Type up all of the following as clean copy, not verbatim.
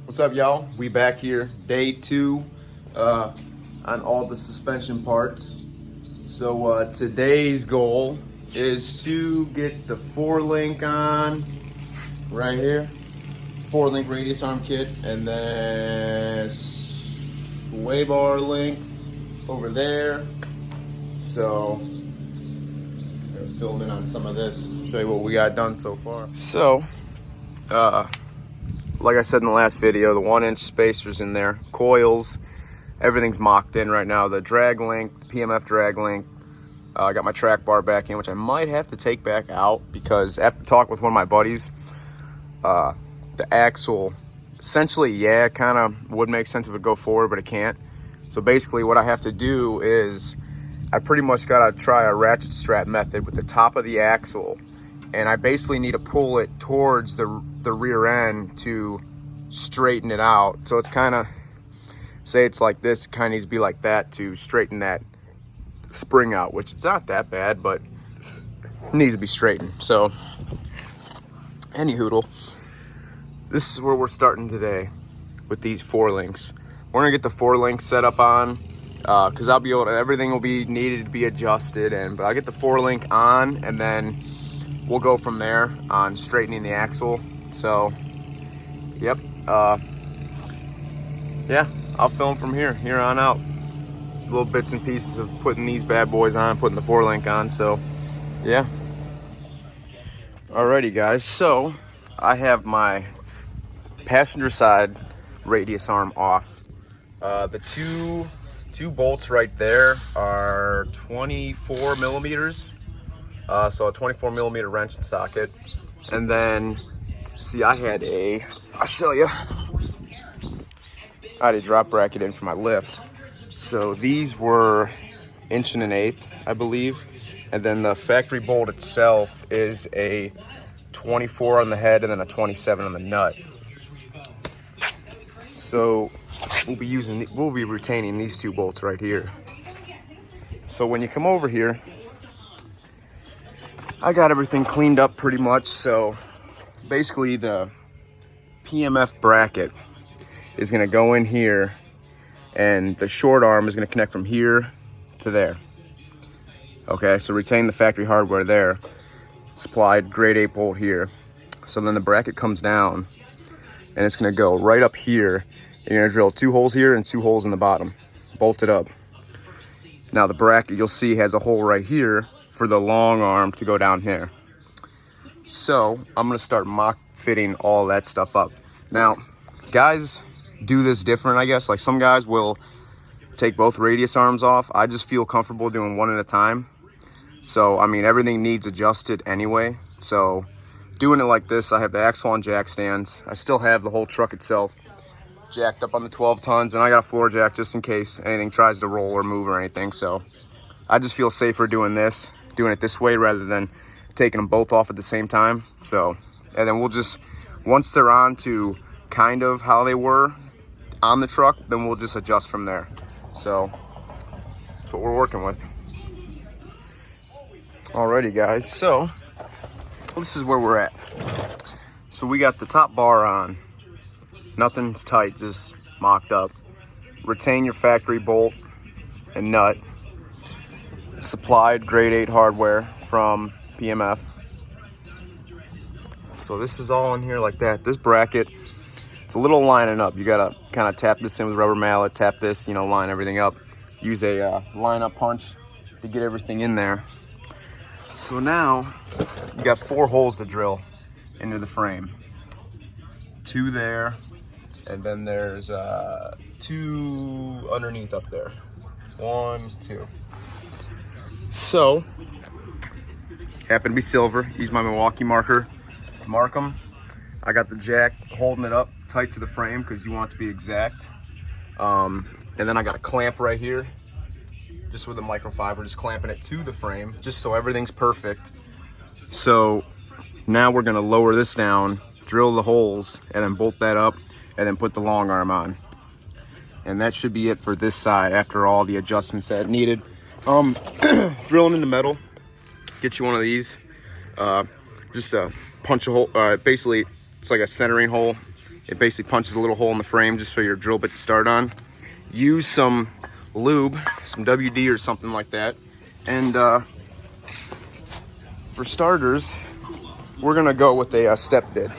What's up, y'all? We back here, day 2 on all the suspension parts. So today's goal is to get the 4-link on right here, 4-link radius arm kit, and then sway bar links over there. So I'm gonna film in on some of this, show you what we got done so far. So like I said in the last video, the 1-inch spacers in there, coils, everything's mocked in right now. The drag link, the PMF drag link. I got my track bar back in, which I might have to take back out because after talking with one of my buddies, the axle, essentially, yeah, it kind of would make sense if it would go forward, but it can't. So basically what I have to do is I pretty much got to try a ratchet strap method with the top of the axle. And I basically need to pull it towards the rear end to straighten it out. So it's kind of, say it's like this, it kind of needs to be like that to straighten that spring out, which it's not that bad, but it needs to be straightened. So, any hoodle, this is where we're starting today with these 4-links. We're gonna get the 4-link set up on, because I'll be able to, everything will be needed to be adjusted, but I'll get the 4-link on, and then we'll go from there on straightening the axle. So, yep, yeah, I'll film from here on out. Little bits and pieces of putting these bad boys on, putting the 4-link on, so, yeah. Alrighty, guys, so I have my passenger side radius arm off. The two bolts right there are 24 millimeters. So a 24 millimeter wrench and socket. And then, see, I'll show you. I had a drop bracket in for my lift. So these were 1 1/8", I believe. And then the factory bolt itself is a 24 on the head and then a 27 on the nut. So we'll be retaining these 2 bolts right here. So when you come over here, I got everything cleaned up pretty much. So basically the PMF bracket is gonna go in here and the short arm is gonna connect from here to there. Okay, so retain the factory hardware there. Supplied grade 8 bolt here. So then the bracket comes down and it's gonna go right up here. And you're gonna drill 2 holes here and 2 holes in the bottom, bolt it up. Now the bracket, you'll see, has a hole right here for the long arm to go down here. So I'm gonna start mock fitting all that stuff up. Now, guys do this different, I guess. Like some guys will take both radius arms off. I just feel comfortable doing one at a time. So, I mean, everything needs adjusted anyway. So doing it like this, I have the axle on jack stands. I still have the whole truck itself jacked up on the 12 tons, and I got a floor jack just in case anything tries to roll or move or anything. So I just feel safer doing it this way rather than taking them both off at the same time. So, and then we'll just, once they're on to kind of how they were on the truck, then we'll just adjust from there. So that's what we're working with. Alrighty, guys, so this is where we're at. So we got the top bar on. Nothing's tight, just mocked up. Retain your factory bolt and nut. Supplied grade 8 hardware from PMF. So this is all in here like that. This bracket, it's a little lining up. You gotta kind of tap this in with a rubber mallet, tap this, line everything up. Use a line up punch to get everything in there. So now you got 4 holes to drill into the frame. 2 there, and then there's 2 underneath up there. 1, 2. So, happen to be silver. Use my Milwaukee marker, mark them. I got the jack holding it up tight to the frame because you want it to be exact. And then I got a clamp right here, just with a microfiber, just clamping it to the frame, just so everything's perfect. So now we're gonna lower this down, drill the holes, and then bolt that up, and then put the long arm on. And that should be it for this side after all the adjustments that needed. Drilling into metal, get you one of these. Just punch a hole, basically it's like a centering hole It basically punches a little hole in the frame just for your drill bit to start on. Use some lube, some WD or something like that. And for starters, we're gonna go with a step bit.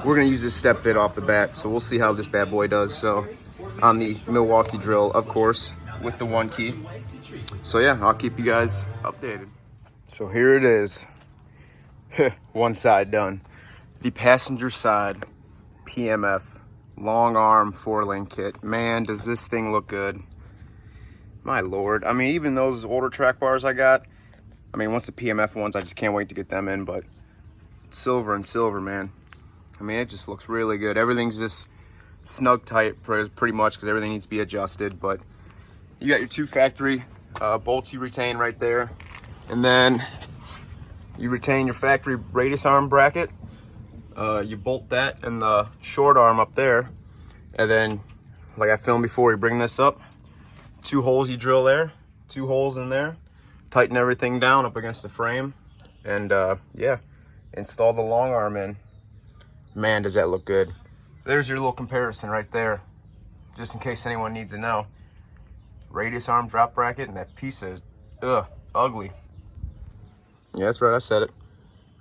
We're gonna use this step bit off the bat, so we'll see how this bad boy does. So on the Milwaukee drill, of course, with the 1 key. So yeah, I'll keep you guys updated. So here it is. One side done. The passenger side PMF long arm 4-link kit. Man, does this thing look good. My lord. I mean, even those older track bars I got, I mean, once the PMF ones, I just can't wait to get them in, but silver and silver, man. I mean, it just looks really good. Everything's just snug tight pretty much because everything needs to be adjusted, but you got your 2 factory bolts you retain right there, and then you retain your factory radius arm bracket. You bolt that and the short arm up there, and then, like I filmed before, you bring this up, 2 holes you drill there, 2 holes in there, tighten everything down up against the frame, and yeah, install the long arm in. Man, does that look good. There's your little comparison right there, just in case anyone needs to know. Radius arm drop bracket and that piece of ugly. Yeah, that's right, I said it.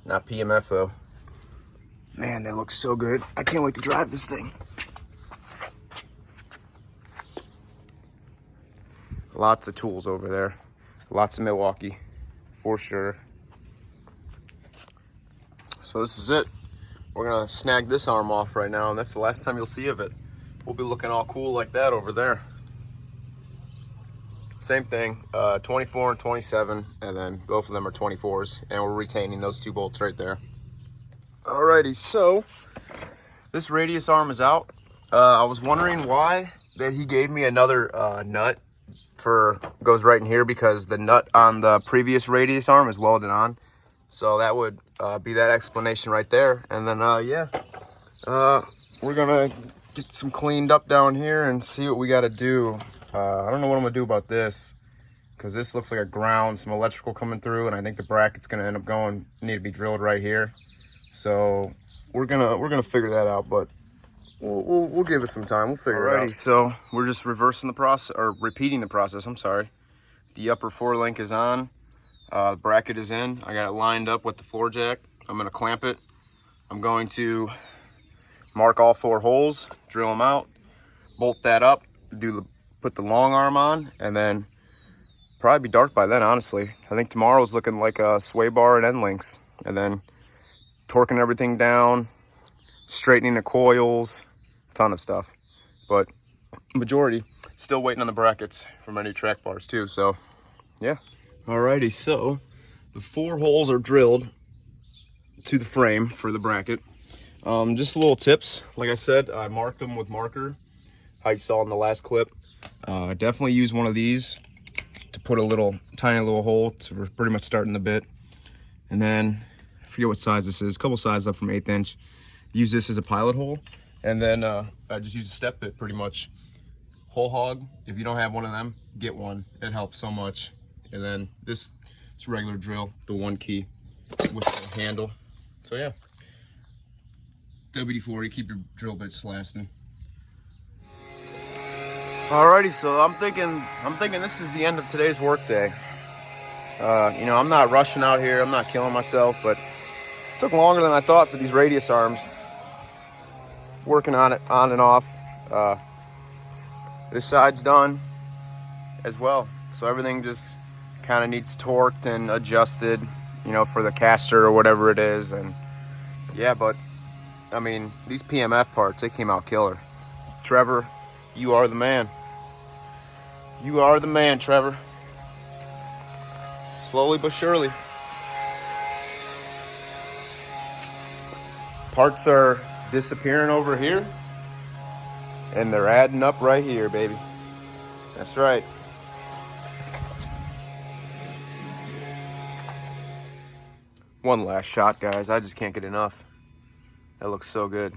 Not PMF though. Man, that looks so good. I can't wait to drive this thing. Lots of tools over there. Lots of Milwaukee, for sure. So this is it. We're gonna snag this arm off right now, and that's the last time you'll see of it. We'll be looking all cool like that over there. Same thing, 24 and 27, and then both of them are 24s, and we're retaining those 2 bolts right there. Alrighty, so this radius arm is out. I was wondering why that he gave me another nut goes right in here, because the nut on the previous radius arm is welded on. So that would be that explanation right there. And then yeah, we're gonna get some cleaned up down here and see what we got to do. I don't know what I'm gonna do about this, because this looks like a ground, some electrical coming through, and I think the bracket's gonna end up need to be drilled right here. So we're gonna figure that out, but we'll give it some time. We'll figure it out. So we're just reversing the process, or repeating the process. I'm sorry. The upper 4-link is on. The bracket is in. I got it lined up with the floor jack. I'm gonna clamp it. I'm going to mark all 4 holes, drill them out, bolt that up, put the long arm on, and then probably be dark by then, honestly. I think tomorrow's looking like a sway bar and end links, and then torquing everything down, straightening the coils, a ton of stuff. But majority, still waiting on the brackets for my new track bars too, so yeah. Alrighty, so the 4 holes are drilled to the frame for the bracket. Just little tips. Like I said, I marked them with marker, how you saw in the last clip. Definitely use one of these to put a tiny little hole to pretty much starting the bit. And then, I forget what size this is, a couple sizes up from 1/8 inch. Use this as a pilot hole. And then I just use a step bit pretty much. Hole hog, if you don't have one of them, get one. It helps so much. And then this is regular drill, the 1 key with the handle. So yeah, WD-40, keep your drill bits lasting. Alrighty, so I'm thinking this is the end of today's work day. You know, I'm not rushing out here, I'm not killing myself, but it took longer than I thought for these radius arms. Working on it on and off. This side's done as well, so everything just kind of needs torqued and adjusted, you know, for the caster or whatever it is. And yeah, but I mean, these PMF parts, they came out killer. Trevor, you are the man. You are the man, Trevor. Slowly but surely. Parts are disappearing over here, and they're adding up right here, baby. That's right. One last shot, guys. I just can't get enough. That looks so good.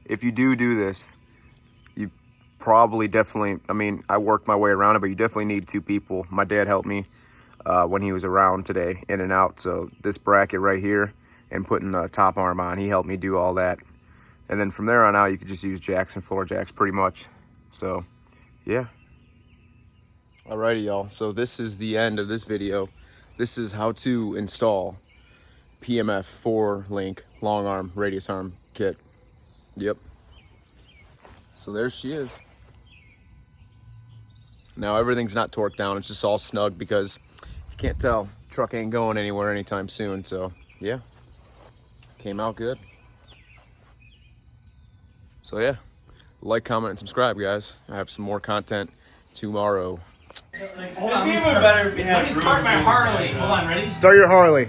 If you do this, you probably definitely, I mean, I worked my way around it, but you definitely need 2 people. My dad helped me when he was around today, in and out. So this bracket right here and putting the top arm on, he helped me do all that. And then from there on out, you could just use jacks and floor jacks pretty much. So, yeah. Alrighty, y'all. So this is the end of this video. This is how to install PMF 4-link long arm, radius arm kit. Yep. So there she is. Now everything's not torqued down. It's just all snug because you can't tell, truck ain't going anywhere anytime soon. So yeah, came out good. So yeah, like, comment, and subscribe, guys. I have some more content tomorrow. It'd be even better if we had. Let me start my Harley. Hold on, ready? Start your Harley.